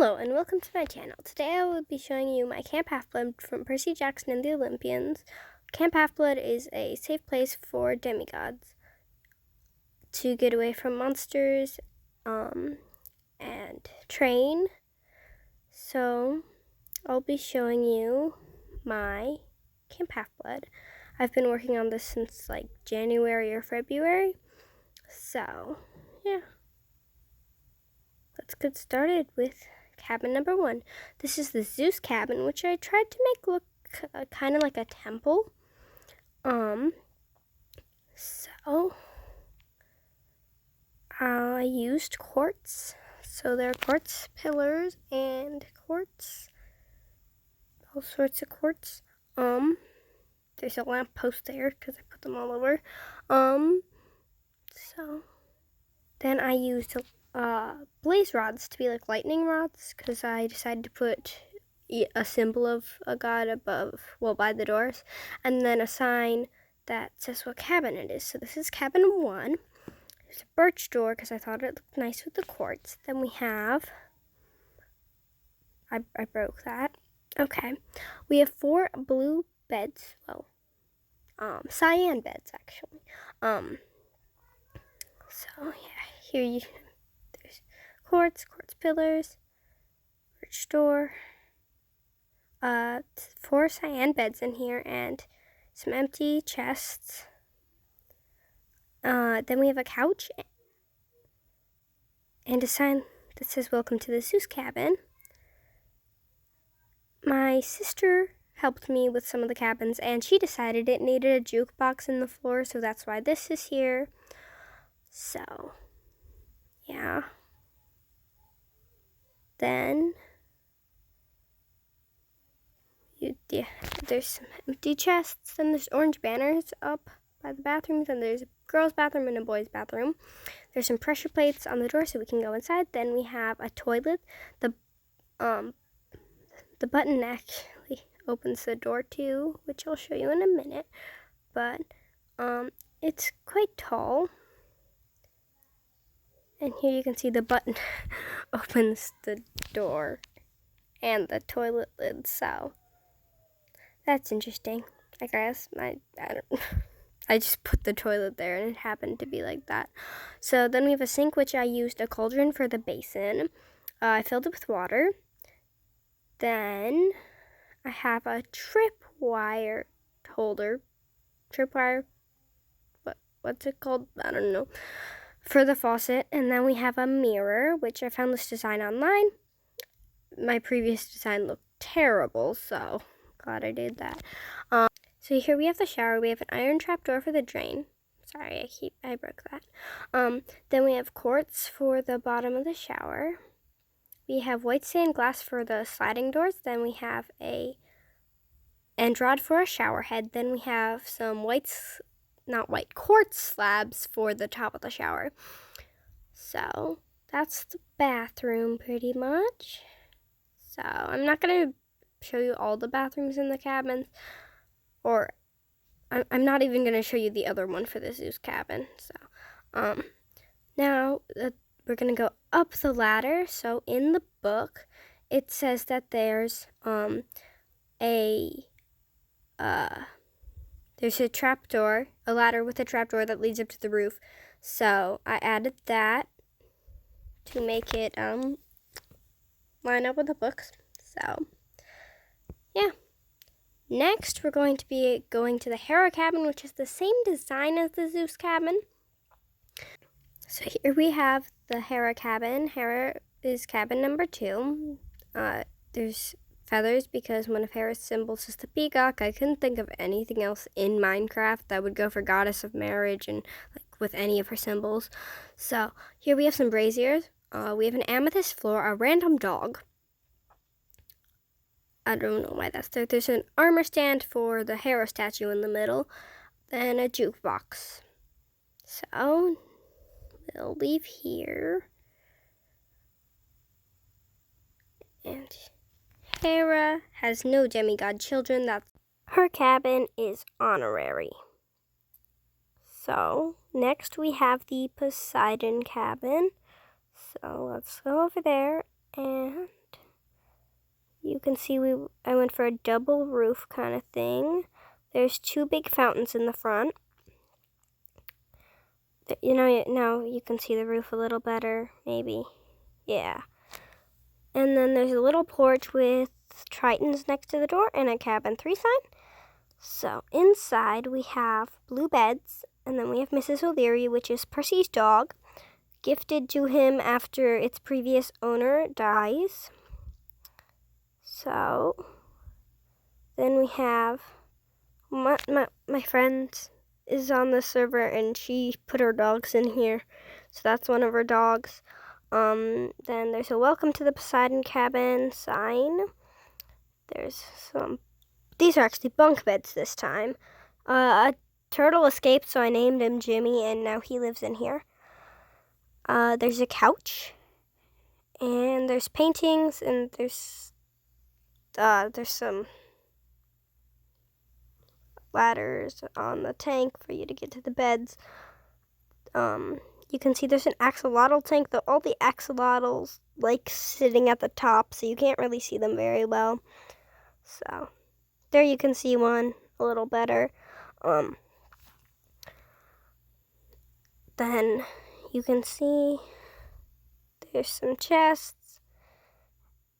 Hello and welcome to my channel. Today I will be showing you my Camp Half-Blood from Percy Jackson and the Olympians. Camp Half-Blood is a safe place for demigods to get away from monsters and train. So I'll be showing you my Camp Half-Blood. I've been working on this since like January or February. So yeah. Let's get started with cabin number 1. This is the Zeus Cabin, which I tried to make look kind of like a temple. So I used quartz. So there are quartz pillars and quartz, all sorts of quartz. There's a lamp post there because I put them all over. So then I used blaze rods to be like lightning rods because I decided to put a symbol of a god above, well, by the doors, and then a sign that says what cabin it is. So this is cabin 1. There's a birch door because I thought it looked nice with the quartz. Then we have, I broke that. Okay, we have 4 blue beds, well, cyan beds actually. So yeah, here there's quartz pillars, birch door, 4 cyan beds in here, and some empty chests. Then we have a couch and a sign that says welcome to the Zeus Cabin. My sister helped me with some of the cabins, and she decided it needed a jukebox in the floor, so that's why this is here. So yeah. Then there's some empty chests, and there's orange banners up by the bathrooms, and there's a girl's bathroom and a boy's bathroom. There's some pressure plates on the door so we can go inside. Then we have a toilet. The button actually opens the door too, which I'll show you in a minute. But it's quite tall. And here you can see the button opens the door and the toilet lid, so that's interesting. I guess I just put the toilet there and it happened to be like that. So then we have a sink, which I used a cauldron for the basin. I filled it with water. Then I have a tripwire holder. Tripwire, what's it called? I don't know. For the faucet. And then we have a mirror, which I found this design online. My previous design looked terrible, so glad I did that. So here we have the shower. We have an iron trap door for the drain. Sorry, I broke that. Then we have quartz for the bottom of the shower. We have white stained glass for the sliding doors. Then we have a end rod for a shower head. Then we have some quartz slabs for the top of the shower. So that's the bathroom pretty much. So I'm not going to show you all the bathrooms in the cabins, or I'm not even going to show you the other one for the Zeus Cabin. So now we're going to go up the ladder. So in the book, it says that there's there's a trapdoor, a ladder with a trapdoor that leads up to the roof. So I added that to make it line up with the books. So yeah. Next, we're going to be going to the Hera Cabin, which is the same design as the Zeus Cabin. So here we have the Hera Cabin. Hera is cabin number 2. There's feathers because one of Hera's symbols is the peacock. I couldn't think of anything else in Minecraft that would go for goddess of marriage and like with any of her symbols. So here we have some braziers. We have an amethyst floor, a random dog. I don't know why that's there. There's an armor stand for the Hera statue in the middle, then a jukebox. So we'll leave here. And Hera has no demigod children. Her cabin is honorary. So next we have the Poseidon Cabin. So let's go over there and can see I went for a double roof kind of thing. There's 2 big fountains in the front. You know, now you can see the roof a little better, maybe. Yeah. And then there's a little porch with tritons next to the door and a cabin 3 sign. So inside we have blue beds, and then we have Mrs. O'Leary, which is Percy's dog, gifted to him after its previous owner dies. So then we have my friend is on the server, and she put her dogs in here. So that's one of her dogs. Then there's a welcome to the Poseidon Cabin sign. There's these are actually bunk beds this time. A turtle escaped, so I named him Jimmy, and now he lives in here. There's a couch, and there's paintings, and there's some ladders on the tank for you to get to the beds. You can see there's an axolotl tank, though all the axolotls like sitting at the top, so you can't really see them very well. So there you can see one a little better. Then you can see there's some chests,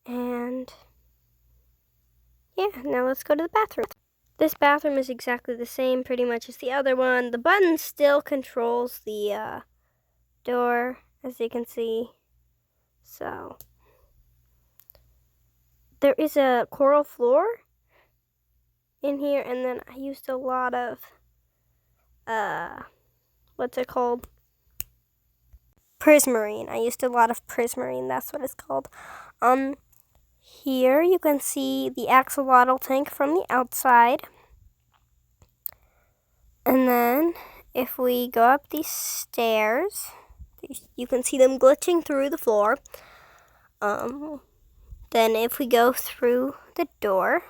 and yeah, now let's go to the bathroom. This bathroom is exactly the same pretty much as the other one. The button still controls the door, as you can see. So there is a coral floor in here, and then I used a lot of what's it called? Prismarine. I used a lot of prismarine, that's what it's called. Here you can see the axolotl tank from the outside. And then if we go up these stairs, you can see them glitching through the floor. Then if we go through the door,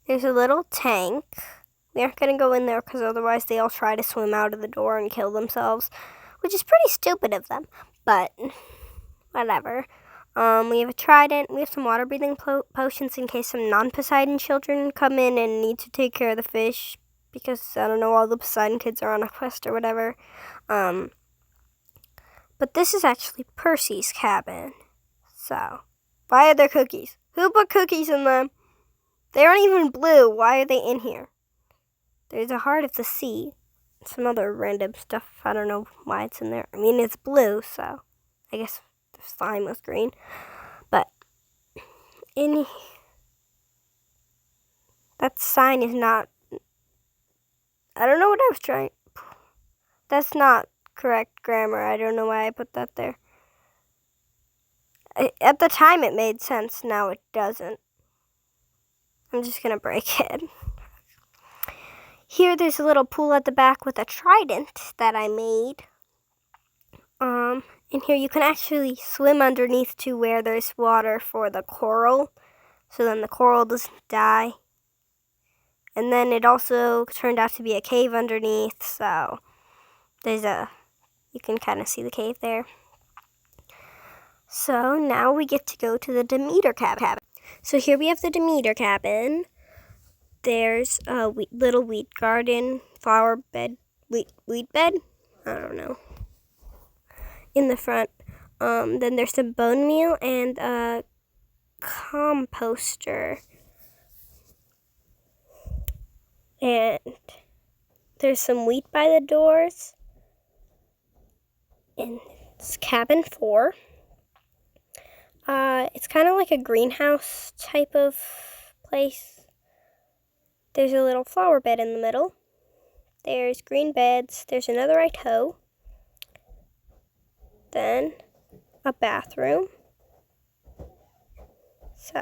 there's a little tank. We aren't going to go in there because otherwise they all try to swim out of the door and kill themselves, which is pretty stupid of them, but whatever. We have a trident. We have some water-breathing potions in case some non-Poseidon children come in and need to take care of the fish, because, I don't know, all the Poseidon kids are on a quest or whatever. But this is actually Percy's cabin. So, why are there cookies? Who put cookies in them? They aren't even blue. Why are they in here? There's a heart of the sea. Some other random stuff. I don't know why it's in there. I mean, it's blue, so I guess the slime was green. But that sign is not... I don't know what I was trying... That's not correct grammar. I don't know why I put that there. At the time it made sense. Now it doesn't. I'm just going to break it. Here there's a little pool at the back with a trident that I made. In here you can actually swim underneath to where there's water for the coral, so then the coral doesn't die. And then it also turned out to be a cave underneath, so you can kind of see the cave there. So now we get to go to the Demeter Cabin. So here we have the Demeter Cabin. There's a little wheat garden, flower bed, wheat bed, I don't know, in the front. Then there's some bone meal and a composter. And there's some wheat by the doors. And it's cabin 4. It's kind of like a greenhouse type of place. There's a little flower bed in the middle. There's green beds. There's another toe. Then a bathroom. So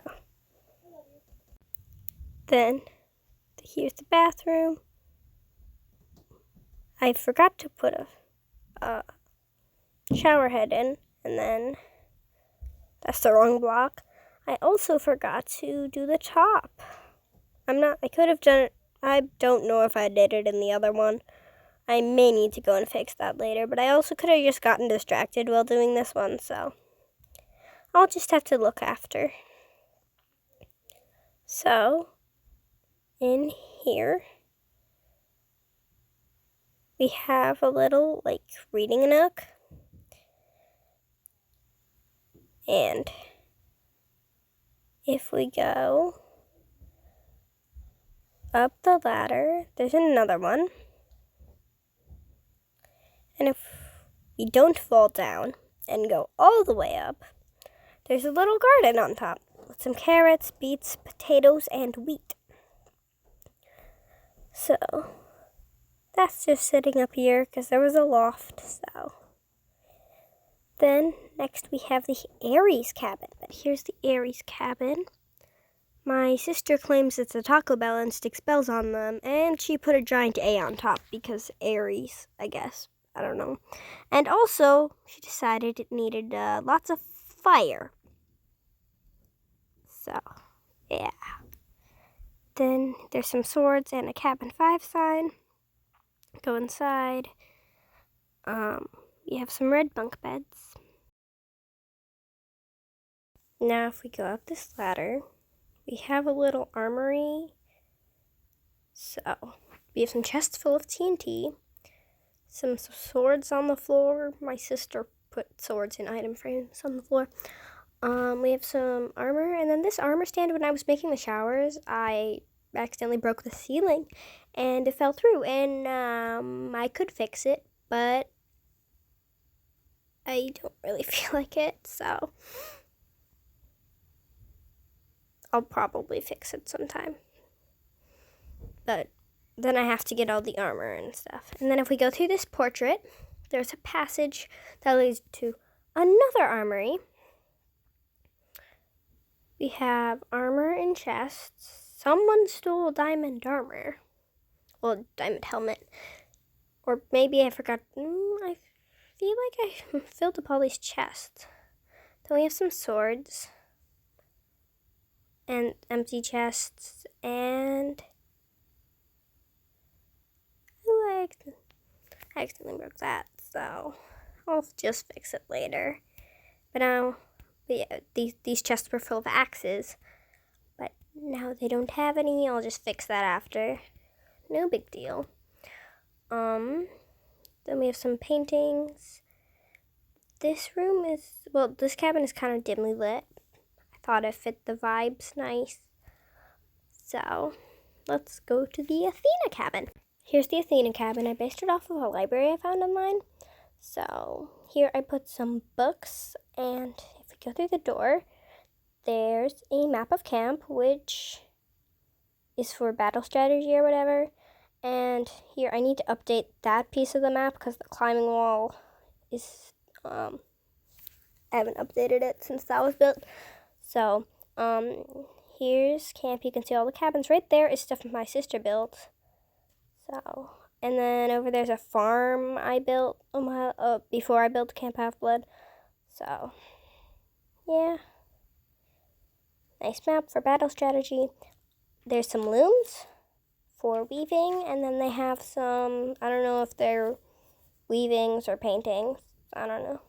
then here's the bathroom. I forgot to put a shower head in, and then that's the wrong block. I also forgot to do the top. I could have done it. I don't know if I did it in the other one. I may need to go and fix that later, but I also could have just gotten distracted while doing this one, so I'll just have to look after. So, in here, we have a little, like, reading nook. And if we go up the ladder, there's another one. And if we don't fall down and go all the way up, there's a little garden on top with some carrots, beets, potatoes, and wheat. So, that's just sitting up here because there was a loft, so. Then, next we have the Aries Cabin. But here's the Aries Cabin. My sister claims it's a Taco Bell and sticks bells on them, and she put a giant A on top because Aries, I guess. I don't know. And also, she decided it needed lots of fire. So, yeah. Then there's some swords and a Cabin 5 sign. Go inside. We have some red bunk beds. Now if we go up this ladder, we have a little armory. So, we have some chests full of TNT. Some swords on the floor. My sister put swords in item frames on the floor. We have some armor, and then this armor stand, when I was making the showers, I accidentally broke the ceiling, and it fell through, and I could fix it, but I don't really feel like it, so I'll probably fix it sometime. But then I have to get all the armor and stuff. And then if we go through this portrait, there's a passage that leads to another armory. We have armor and chests. Someone stole diamond armor. Well, diamond helmet. Or maybe I forgot. I feel like I filled up all these chests. Then we have some swords. And empty chests. And I accidentally broke that. So I'll just fix it later. But now, yeah, these chests were full of axes. But now they don't have any. I'll just fix that after. No big deal. Then we have some paintings. This room is, well, this cabin is kind of dimly lit. I thought it fit the vibes nice. So, let's go to the Athena Cabin. Here's the Athena Cabin. I based it off of a library I found online. So, here I put some books, and if we go through the door, there's a map of camp, which is for battle strategy or whatever. And here I need to update that piece of the map because the climbing wall is, I haven't updated it since that was built. So, here's camp. You can see all the cabins. Right there is stuff my sister built. So, and then over there's a farm I built before I built Camp Half-Blood. So, yeah. Nice map for battle strategy. There's some looms for weaving, and then they have some, I don't know if they're weavings or paintings. I don't know.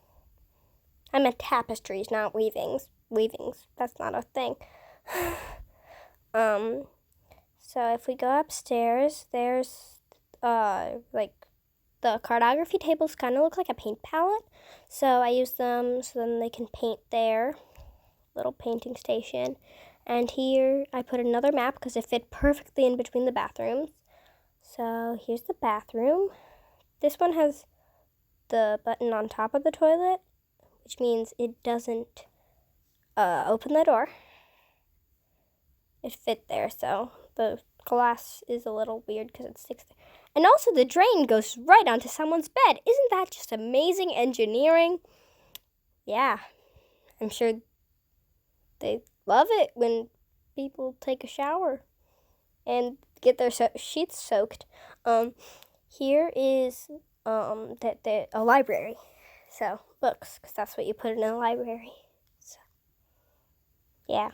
I meant tapestries, not weavings. Weavings, that's not a thing. So if we go upstairs, there's, like, the cartography tables kind of look like a paint palette. So I use them so then they can paint their little painting station. And here I put another map because it fit perfectly in between the bathrooms. So here's the bathroom. This one has the button on top of the toilet, which means it doesn't open the door. It fit there, so the glass is a little weird because it sticks there. And also the drain goes right onto someone's bed. Isn't that just amazing engineering? Yeah, I'm sure they love it when people take a shower and get their sheets soaked. Here is a library. So, books, because that's what you put in a library. So, yeah.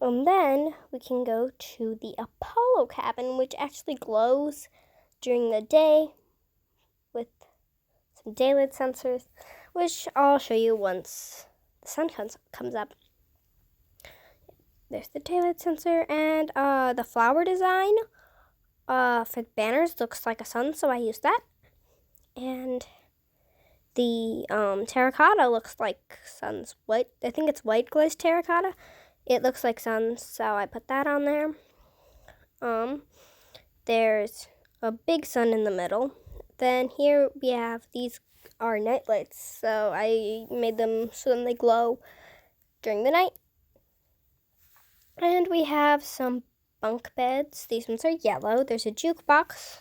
Then we can go to the Apollo Cabin, which actually glows during the day with some daylight sensors, which I'll show you once the sun comes up. there's the daylight sensor, and the flower design for the banners looks like a sun, so I used that. And the terracotta looks like suns. White, I think it's white glazed terracotta. It looks like suns, so I put that on there. There's a big sun in the middle. Then here we have, these are night lights, so I made them so then they glow during the night. And we have some bunk beds. These ones are yellow. There's a jukebox,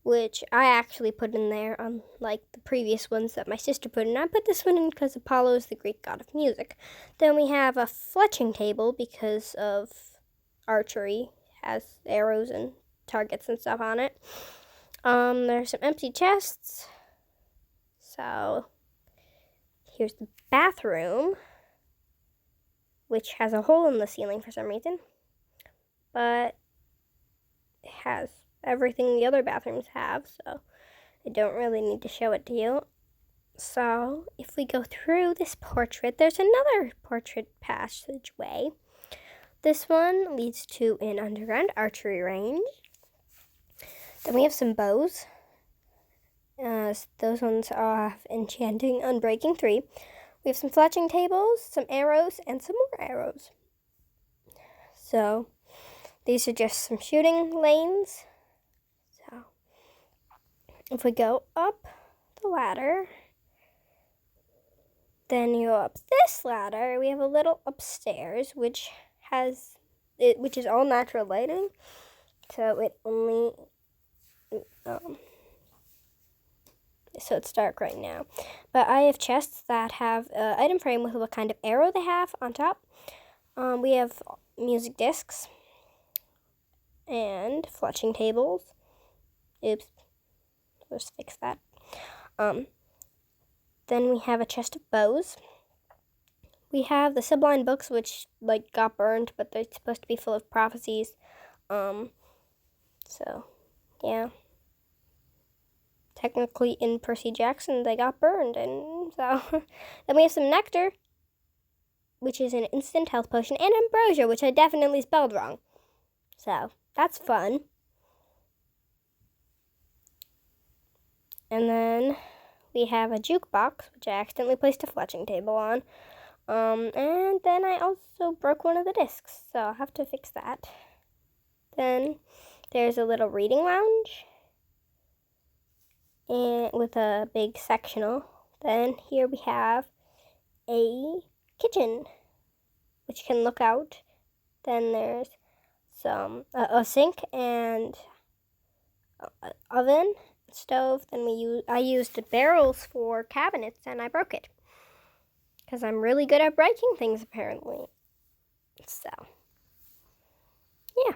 which I actually put in there, unlike the previous ones that my sister put in. I put this one in because Apollo is the Greek god of music. Then we have a fletching table because of archery. It has arrows and targets and stuff on it. There's some empty chests. So here's the bathroom, which has a hole in the ceiling for some reason, but it has everything the other bathrooms have, so I don't really need to show it to you. So if we go through this portrait, there's another portrait passageway. This one leads to an underground archery range. Then we have some bows. Those ones are enchanting, unbreaking 3. We have some fletching tables, some arrows, and some more arrows. So these are just some shooting lanes. So if we go up the ladder, then you go up this ladder, we have a little upstairs, which is all natural lighting. So it only, so it's dark right now. But I have chests that have an item frame with what kind of arrow they have on top. We have music discs and fletching tables. Oops, let's fix that. Then we have a chest of bows. We have the Sublime books, which got burned, but they're supposed to be full of prophecies. So yeah. Technically, in Percy Jackson, they got burned, and so then we have some nectar, which is an instant health potion, and ambrosia, which I definitely spelled wrong. So that's fun. And then we have a jukebox, which I accidentally placed a fletching table on. And then I also broke one of the discs, so I'll have to fix that. Then there's a little reading lounge, and with a big sectional. Then here we have a kitchen, which can look out. Then there's some a sink and oven, stove. Then I used barrels for cabinets, and I broke it because I'm really good at breaking things apparently. So yeah,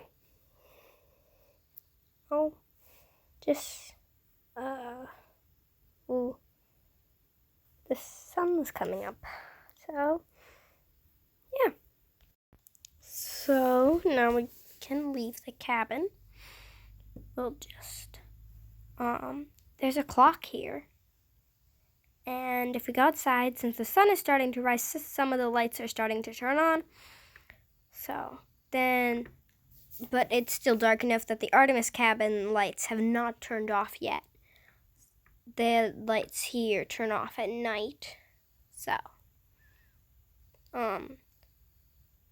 oh, just the sun's coming up, so yeah. So now we can leave the cabin. We'll just there's a clock here, and if we go outside, since the sun is starting to rise, some of the lights are starting to turn on. So then, but it's still dark enough that the Artemis Cabin lights have not turned off yet. The lights here turn off at night. So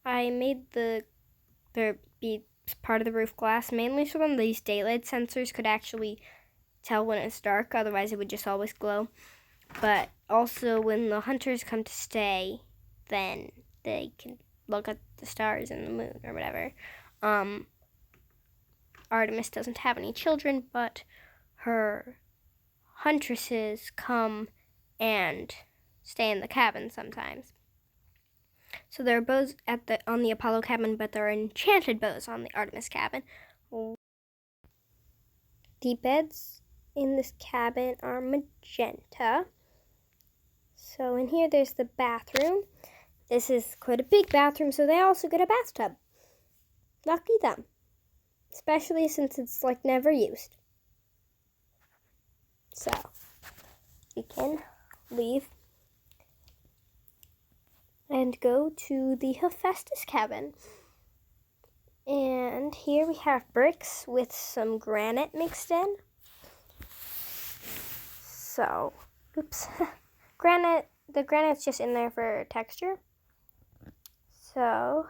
I made there be part of the roof glass mainly so then these daylight sensors could actually tell when it's dark, otherwise it would just always glow. But also when the hunters come to stay, then they can look at the stars and the moon or whatever. Artemis doesn't have any children, but her huntresses come and stay in the cabin sometimes. So there are bows on the Apollo cabin, but there are enchanted bows on the Artemis cabin. The beds in this cabin are magenta. So in here there's the bathroom. This is quite a big bathroom, so they also get a bathtub. Lucky them. Especially since it's never used. So we can leave and go to the Hephaestus Cabin. And here we have bricks with some granite mixed in. So, oops. The granite's just in there for texture. So,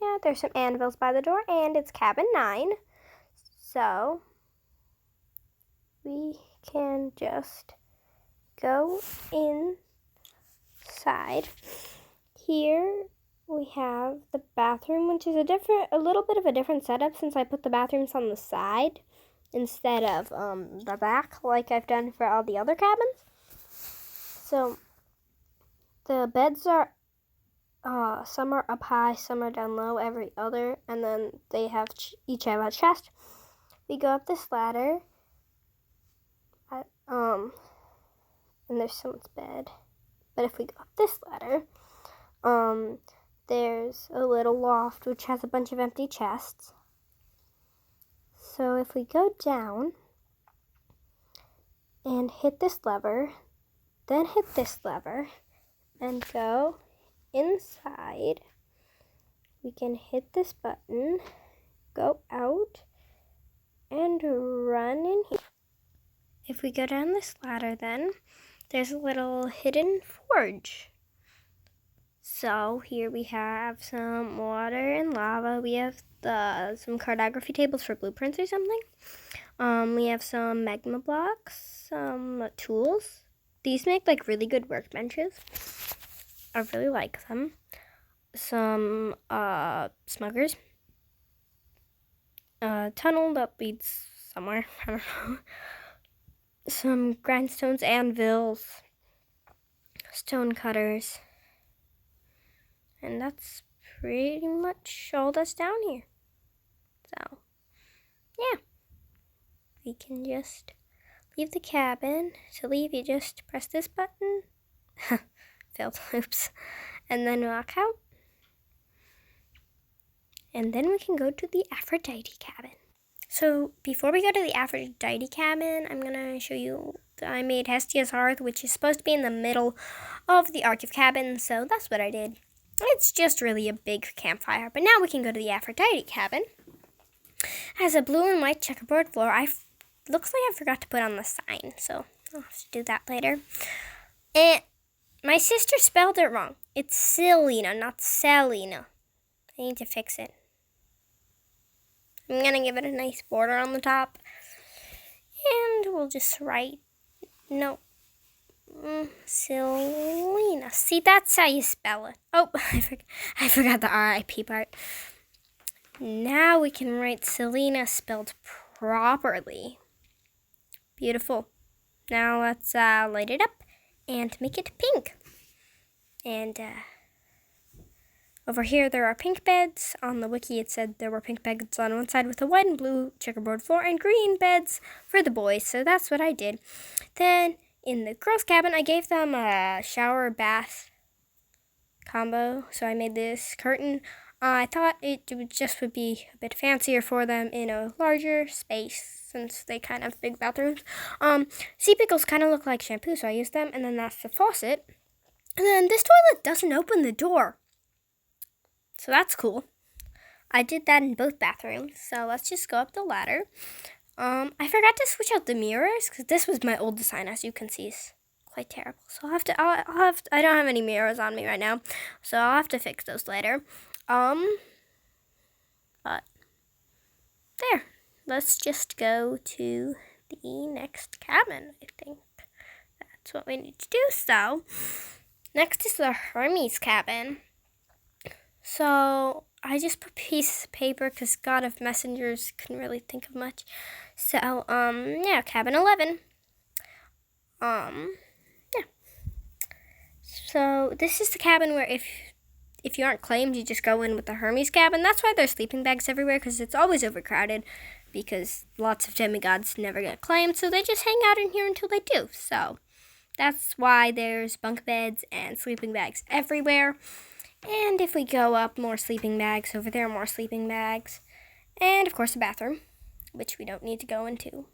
yeah, there's some anvils by the door, and it's cabin 9. So, we can just go inside. Here we have the bathroom, which is a little bit of a different setup since I put the bathrooms on the side instead of the back like I've done for all the other cabins. So the beds are some are up high, some are down low, every other, and then they have each have a chest. We go up this ladder, and there's someone's bed. But if we go up this ladder, there's a little loft which has a bunch of empty chests. So if we go down and hit this lever, then hit this lever and go inside, we can hit this button, go out, and run in here. If we go down this ladder, then there's a little hidden forge. So here we have some water and lava. We have some cartography tables for blueprints or something. We have some magma blocks, some tools. These make like really good workbenches. I really like them. Some smuggers. A tunnel that leads somewhere. I don't know. Some grindstones, anvils, stone cutters. And that's pretty much all that's down here. So, yeah. We can just leave the cabin. To leave, you just press this button. Failed. Oops. And then walk out. And then we can go to the Aphrodite Cabin. So, before we go to the Aphrodite Cabin, I'm going to show you that I made Hestia's Hearth, which is supposed to be in the middle of the arch of cabins. So, that's what I did. It's just really a big campfire. But now we can go to the Aphrodite Cabin. It has a blue and white checkerboard floor. Looks like I forgot to put on the sign, so I'll have to do that later. And my sister spelled it wrong. It's Selena, not Selena. I need to fix it. I'm going to give it a nice border on the top. And we'll just write, Selena. See, that's how you spell it. Oh, I forgot the R-I-P part. Now we can write Selena spelled properly. Beautiful. Now let's light it up and make it pink. And over here there are pink beds. On the wiki it said there were pink beds on one side with a white and blue checkerboard floor and green beds for the boys. So that's what I did. Then in the girls' cabin I gave them a shower bath combo. So I made this curtain. I thought it would be a bit fancier for them in a larger space since they kind of have big bathrooms. Sea pickles kind of look like shampoo, so I used them. And then that's the faucet. And then this toilet doesn't open the door. So that's cool. I did that in both bathrooms. So let's just go up the ladder. I forgot to switch out the mirrors because this was my old design, as you can see. It's quite terrible. So I don't have any mirrors on me right now. So I'll have to fix those later. But there. Let's just go to the next cabin, I think. That's what we need to do. So, next is the Hermes Cabin. So, I just put pieces of paper because God of Messengers couldn't really think of much. So, yeah, cabin 11. Yeah. So, this is the cabin where if you aren't claimed, you just go in with the Hermes Cabin. That's why there's sleeping bags everywhere, because it's always overcrowded, because lots of demigods never get claimed, so they just hang out in here until they do. So that's why there's bunk beds and sleeping bags everywhere. And if we go up, more sleeping bags. Over there, more sleeping bags. And, of course, a bathroom, which we don't need to go into,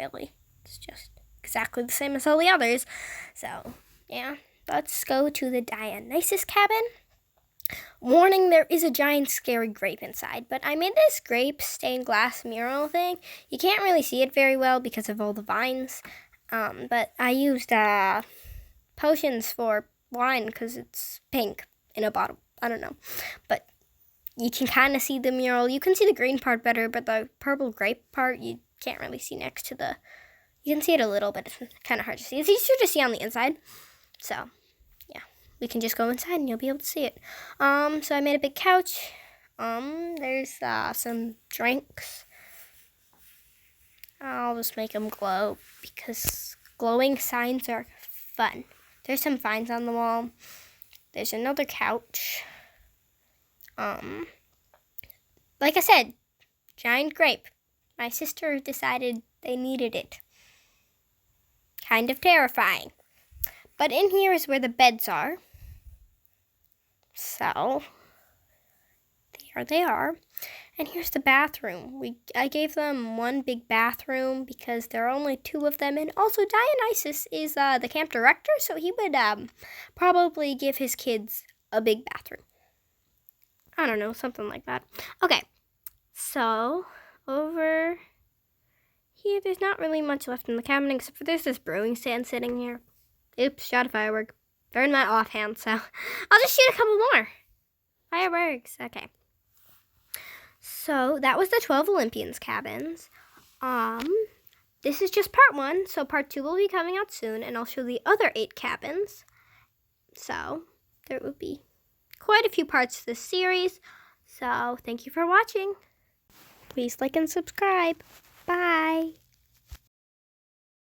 really. It's just exactly the same as all the others. So, yeah. Let's go to the Dionysus Cabin. Warning, there is a giant scary grape inside, but I made this grape stained glass mural thing. You can't really see it very well because of all the vines, but I used potions for wine because it's pink in a bottle. I don't know, but you can kind of see the mural. You can see the green part better, but the purple grape part you can't really see next to the... You can see it a little, but it's kind of hard to see. It's easier to see on the inside, so... We can just go inside and you'll be able to see it. So I made a big couch. There's some drinks. I'll just make them glow because glowing signs are fun. There's some vines on the wall. There's another couch. Like I said, giant grape. My sister decided they needed it. Kind of terrifying. But in here is where the beds are. So, there they are. And here's the bathroom. I gave them one big bathroom because there are only 2 of them. And also Dionysus is the camp director, so he would probably give his kids a big bathroom. I don't know, something like that. Okay, so over here, there's not really much left in the cabin except for there's this brewing stand sitting here. Oops, shot a firework. They're in my offhand, so I'll just shoot a couple more. Fireworks. Okay. So that was the 12 Olympians cabins. This is just part 1, so part 2 will be coming out soon, and I'll show the other 8 cabins. So there will be quite a few parts to this series. So thank you for watching. Please like and subscribe. Bye.